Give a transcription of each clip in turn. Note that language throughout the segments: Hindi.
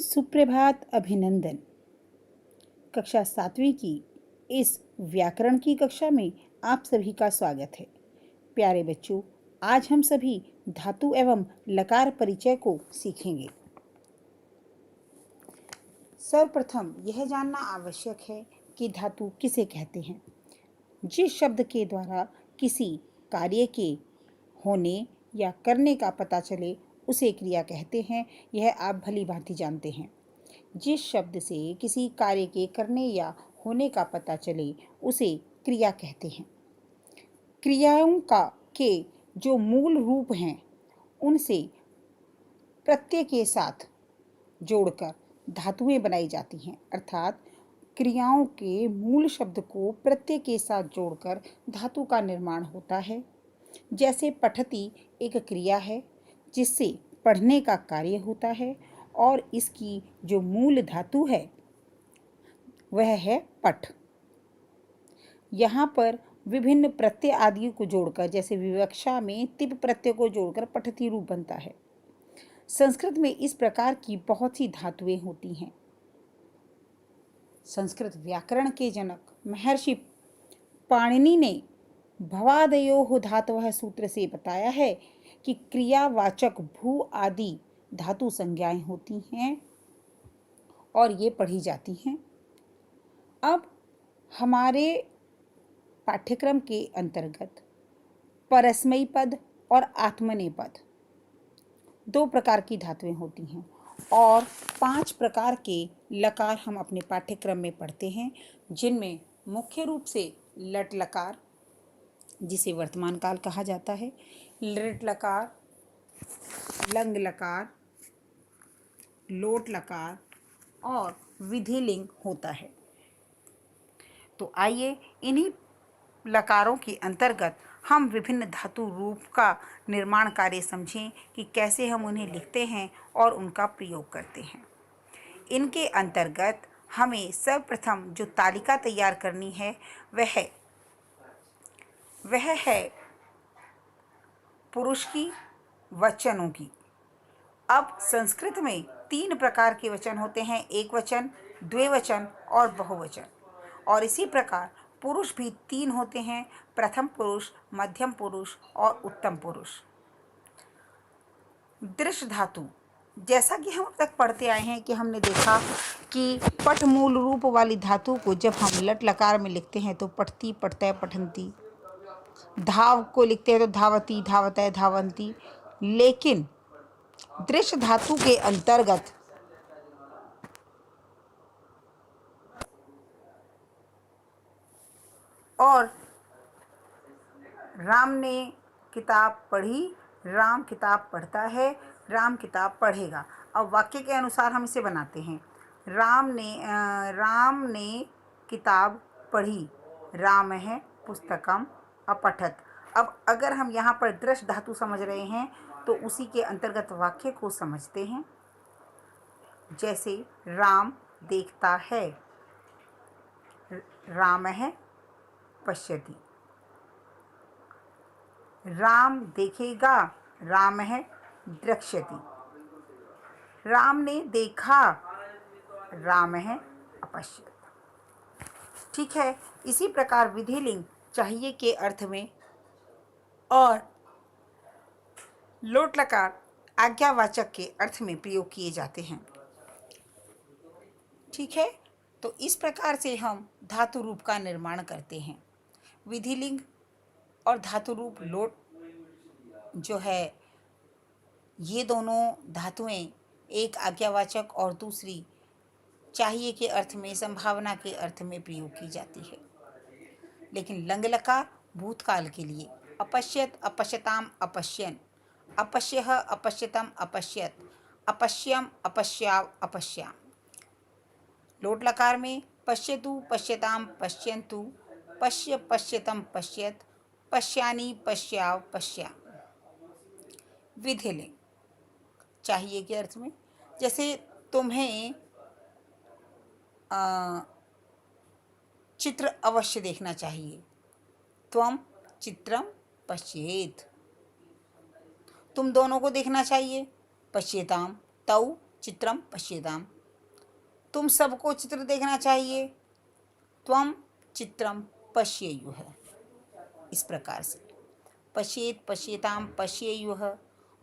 सुप्रभात अभिनंदन। कक्षा 7वीं की इस व्याकरण की कक्षा में आप सभी का स्वागत है। प्यारे बच्चों, आज हम सभी धातु एवं लकार परिचय को सीखेंगे। सर्वप्रथम यह जानना आवश्यक है कि धातु किसे कहते हैं। जिस शब्द के द्वारा किसी कार्य के होने या करने का पता चले उसे क्रिया कहते हैं। यह आप भली भांति जानते हैं। जिस शब्द से किसी कार्य के करने या होने का पता चले उसे क्रिया कहते हैं। क्रियाओं के जो मूल रूप हैं उनसे प्रत्यय के साथ जोड़कर धातुएं बनाई जाती हैं, अर्थात क्रियाओं के मूल शब्द को प्रत्यय के साथ जोड़कर धातु का निर्माण होता है। जैसे पठती एक क्रिया है जिससे पढ़ने का कार्य होता है और इसकी जो मूल धातु है वह है पठ। यहाँ पर विभिन्न प्रत्यय आदि को जोड़कर, जैसे विवक्षा में तिप प्रत्यय को जोड़कर पठती रूप बनता है। संस्कृत में इस प्रकार की बहुत सी धातुएं होती हैं। संस्कृत व्याकरण के जनक महर्षि पाणिनि ने भवादयोः धातवः सूत्र से बताया है कि क्रियावाचक भू आदि धातु संज्ञाएं होती हैं और ये पढ़ी जाती हैं। अब हमारे पाठ्यक्रम के अंतर्गत परस्मयी पद और आत्मनेय पद दो प्रकार की धातुएं होती हैं और 5 प्रकार के लकार हम अपने पाठ्यक्रम में पढ़ते हैं, जिनमें मुख्य रूप से लट लकार, जिसे वर्तमान काल कहा जाता है, लृट लकार, लंग लकार, लोट लकार और विधिलिंग होता है। तो आइए इन्हीं लकारों के अंतर्गत हम विभिन्न धातु रूप का निर्माण कार्य समझें कि कैसे हम उन्हें लिखते हैं और उनका प्रयोग करते हैं। इनके अंतर्गत हमें सर्वप्रथम जो तालिका तैयार करनी है वह है पुरुष की वचनों की। अब संस्कृत में 3 प्रकार के वचन होते हैं, एक वचन, द्विवचन और बहुवचन। और इसी प्रकार पुरुष भी 3 होते हैं, प्रथम पुरुष, मध्यम पुरुष और उत्तम पुरुष। दृश्य धातु, जैसा कि हम अब तक पढ़ते आए हैं कि हमने देखा कि पठ मूल रूप वाली धातु को जब हम लट लकार में लिखते हैं तो पठती, पठतय, पठंती। धाव को लिखते हैं तो धावती, धावतय, धावंती। लेकिन दृश्य धातु के अंतर्गत और राम ने किताब पढ़ी, राम किताब पढ़ता है, राम किताब पढ़ेगा। अब वाक्य के अनुसार हम इसे बनाते हैं। राम ने किताब पढ़ी, राम है पुस्तकम अपठत। अब अगर हम यहाँ पर दृश्य धातु समझ रहे हैं तो उसी के अंतर्गत वाक्य को समझते हैं। जैसे राम देखता है, राम है पश्यति। राम देखेगा, राम है द्रक्ष्यति। राम ने देखा, राम है अपश्यत। ठीक है। इसी प्रकार विधिलिंग चाहिए के अर्थ में और लोट लकार आज्ञावाचक के अर्थ में प्रयोग किए जाते हैं। ठीक है। तो इस प्रकार से हम धातु रूप का निर्माण करते हैं। विधिलिंग और धातु रूप लोट जो है, ये दोनों धातुएं एक आज्ञावाचक और दूसरी चाहिए के अर्थ में, संभावना के अर्थ में प्रयोग की जाती है। लेकिन लंग लकार भूतकाल के लिए अपश्यत, अपश्यताम, अपश्यन, अपश्यः, अपश्यतम, अपश्यत, अपश्यम, अपश्याव, अपश्याम। लोट लकार में पश्यतु, पश्यताम, पश्यन्तु, पश्य, पश्यतम, पश्यत, पश्यानि, पश्याव, पश्याम। विधिलिंग चाहिए के अर्थ में, जैसे तुम्हें चित्र अवश्य देखना चाहिए, त्वम चित्रम पश्येत। तुम दोनों को देखना चाहिए, पश्येताम, तौ चित्रम पश्येताम। तुम सबको चित्र देखना चाहिए। त्वम चित्रम पश्येयुः। इस प्रकार से पश्येत, पश्येताम, पश्येयुः,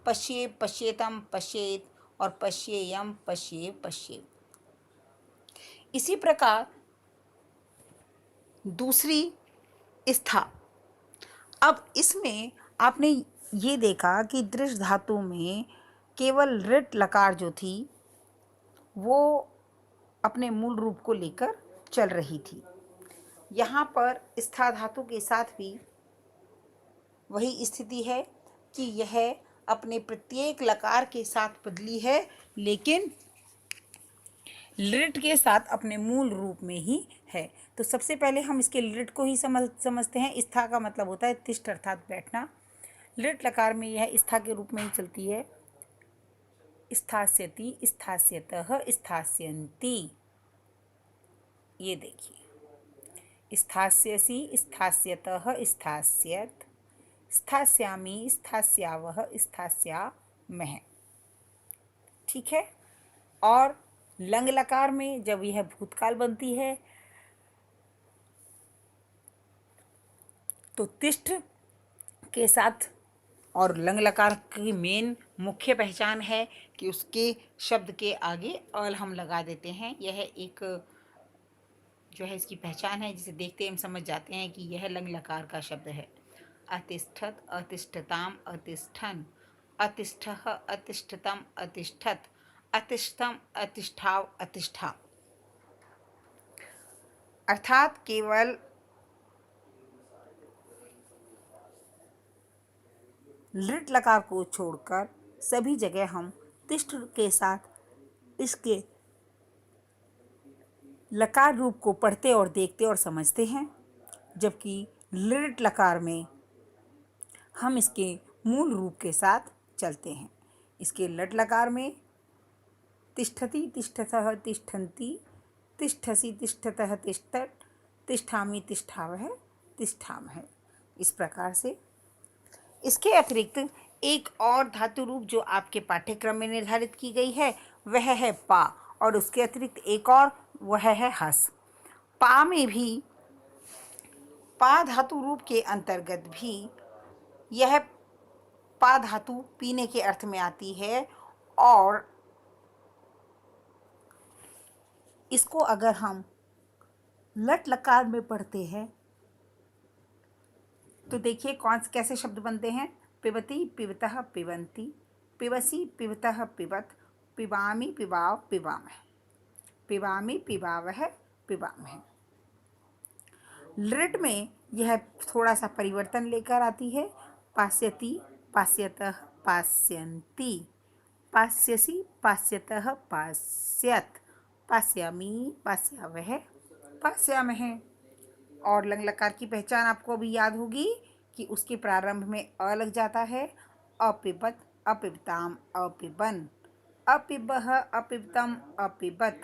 पश्ये, पश्येतम, पश्येत और पश्येयम, पश्ये, पश्येत। इसी प्रकार दूसरी स्था। अब इसमें आपने ये देखा कि दृश्य धातु में केवल ऋट लकार जो थी वो अपने मूल रूप को लेकर चल रही थी। यहाँ पर स्था धातु के साथ भी वही स्थिति है कि यह अपने प्रत्येक लकार के साथ बदली है, लेकिन लिट के साथ अपने मूल रूप में ही है। तो सबसे पहले हम इसके लिट को ही समझते हैं। स्था का मतलब होता है तिष्ठ अर्थात बैठना। लिट लकार में यह स्था के रूप में ही चलती है। स्थास्यति, स्थास्यतः, स्थास्यन्ति। ये देखिए, स्थास्यसि, स्थास्यतः, स्थास्यत, स्थास्यामि, स्थास्यावः, स्थास्यामः। ठीक है। और लंग लकार में जब यह भूतकाल बनती है तो तिष्ठ के साथ, और लंग लकार की मेन मुख्य पहचान है कि उसके शब्द के आगे अल हम लगा देते हैं। यह एक जो है इसकी पहचान है, जिसे देखते ही हम समझ जाते हैं कि यह लंग लकार का शब्द है। अतिष्ठत, अतिष्ठताम, अतिष्ठन, अतिष्ठः, अतिष्ठतम, अतिष्ठत, अतिष्ठम, अतिष्ठाव, अतिष्ठा। अर्थात केवल लिट लकार को छोड़कर सभी जगह हम तिष्ठ के साथ इसके लकार रूप को पढ़ते और देखते और समझते हैं, जबकि लिट लकार में हम इसके मूल रूप के साथ चलते हैं। इसके लट लकार में तिष्ठति, तिष्ठतः, तिष्ठन्ति, तिष्ठसि, तिष्ठतः, तिष्ठत, तिष्ठामि, तिष्ठावः, तिष्ठामः। इस प्रकार से इसके अतिरिक्त एक और धातु रूप जो आपके पाठ्यक्रम में निर्धारित की गई है वह है पा, और उसके अतिरिक्त एक और वह है हस। पा में भी, पा धातु रूप के अंतर्गत भी यह पा धातु पीने के अर्थ में आती है, और इसको अगर हम लट लकार में पढ़ते हैं तो देखिए कैसे शब्द बनते हैं। पिबती, पिबतः, पिबन्ति, पिबसि, पिबतः, पिबत, पिबामि, पिबाव, पिबामः, पिबामि, पिबावः, पिबामः। लिट में यह थोड़ा सा परिवर्तन लेकर आती है। पास्यति, पास्यतः, पास्यन्ति, पास्यसि, पास्यतः, पास्यत, पास्यामि, पास्यावः, पास्यामः। और लंग लकार की पहचान आपको अभी याद होगी कि उसके प्रारंभ में अ लग जाता है। अपिबत, अपिबताम, अपिबन, अपिबह, अपिबतम, अपिबत,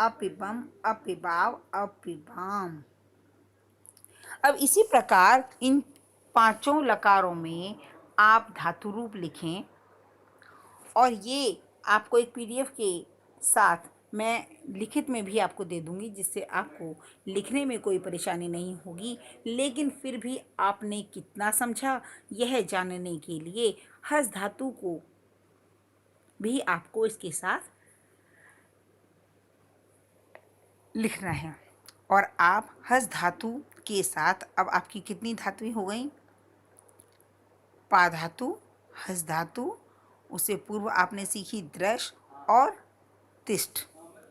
अपिबम, अपिबाव, अपिबाम। अब इसी प्रकार इन पांचों लकारों में आप धातु रूप लिखें, और ये आपको एक पीडीएफ के साथ मैं लिखित में भी आपको दे दूंगी, जिससे आपको लिखने में कोई परेशानी नहीं होगी। लेकिन फिर भी आपने कितना समझा यह जानने के लिए हस धातु को भी आपको इसके साथ लिखना है। और आप हस धातु के साथ, अब आपकी कितनी धातुएं हो गई? पा धातु, हस धातु, उससे पूर्व आपने सीखी दृश्य और तिष्ठ,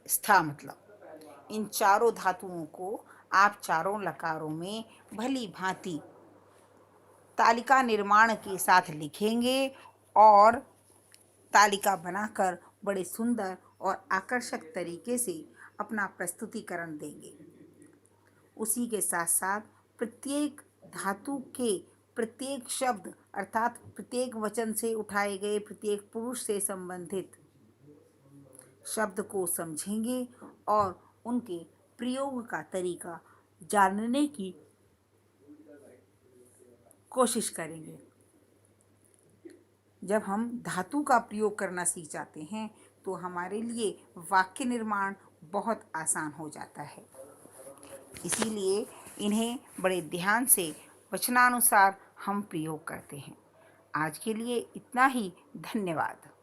स्था मतलब। इन चारों धातुओं को आप चारों लकारों में भली भांति तालिका निर्माण के साथ लिखेंगे और तालिका बनाकर बड़े सुंदर और आकर्षक तरीके से अपना प्रस्तुतिकरण देंगे। उसी के साथ साथ प्रत्येक धातु के प्रत्येक शब्द अर्थात प्रत्येक वचन से उठाए गए प्रत्येक पुरुष से संबंधित शब्द को समझेंगे और उनके प्रयोग का तरीका जानने की कोशिश करेंगे। जब हम धातु का प्रयोग करना सीख जाते हैं तो हमारे लिए वाक्य निर्माण बहुत आसान हो जाता है। इसीलिए इन्हें बड़े ध्यान से वचनानुसार हम प्रयोग करते हैं। आज के लिए इतना ही। धन्यवाद।